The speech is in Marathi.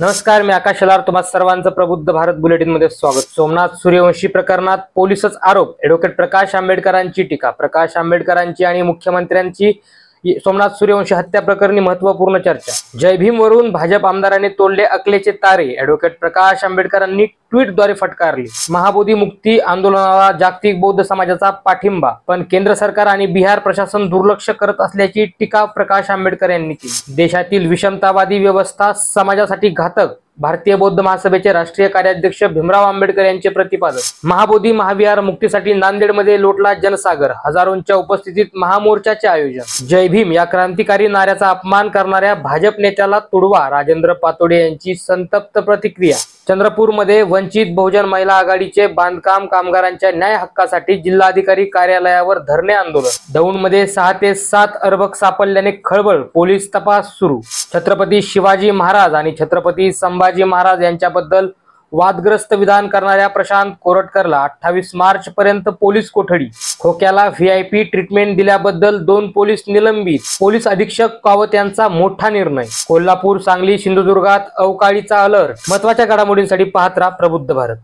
नमस्कार, मी आकाश शेलार. तुम्हा सर्वांचं प्रबुद्ध भारत बुलेटिन मध्ये स्वागत. सोमनाथ सूर्यवंशी प्रकरणात पोलीसच आरोप, ॲडव्होकेट प्रकाश आंबेडकरांची टीका. प्रकाश आंबेडकरांची आणि मुख्यमंत्र्यांची सोमनाथ सूर्यवंशी हत्या प्रकरणी महत्त्वपूर्ण चर्चा. जय भीम वरून भाजप आमदारांनी तोडले अकलेचे तारे, ॲडव्होकेट प्रकाश आंबेडकरांनी ट्विटद्वारे फटकारले. महाबोधी मुक्ती आंदोलनाला जागतिक बौद्ध समाजाचा पाठिंबा, पण केंद्र सरकार आणि बिहार प्रशासन दुर्लक्ष करत असल्याची टीका प्रकाश आंबेडकर यांनी केली. देशातील विषमतावादी व्यवस्था समाजासाठी घातक, भारतीय बौद्ध महासभेचे राष्ट्रीय कार्याध्यक्ष भीमराव आंबेडकर यांचे प्रतिपादन. महाबोधी महाविहार मुक्तीसाठी नांदेडमध्ये लोटला जनसागर, हजारोंच्या उपस्थितीत महामोर्चाचे आयोजन. जय भीम या क्रांतिकारी नाऱ्याचा अपमान करणाऱ्या भाजप नेत्याला तुडवा, राजेंद्र पातोडे यांची संतप्त प्रतिक्रिया. चंद्रपूरमध्ये वंचित बहुजन महिला आघाडीचे बांधकाम कामगारांच्या न्याय हक्कासाठी जिल्हाधिकारी कार्यालयावर धरणे आंदोलन. दौंडमध्ये 6 ते 7 अर्भक सापडल्याने खळबळ, पोलीस तपास सुरू. छत्रपती शिवाजी महाराज आणि छत्रपती संभाजी महाराज यांच्याबद्दल वादग्रस्त विधान करणाऱ्या प्रशांत कोरटकरला 28 मार्च पर्यंत पोलीस कोठडी. खोक्याला व्हीआयपी ट्रीटमेंट दिल्याबद्दल 2 पोलीस निलंबित. पोलीस अधीक्षक कावत यांचा मोठा निर्णय. कोल्हापूर, सांगली, सिंधुदुर्गात अवकाळीचा अलर्ट. महत्त्वाच्या घडामोडींसाठी पाहत राहा प्रबुद्ध भारत.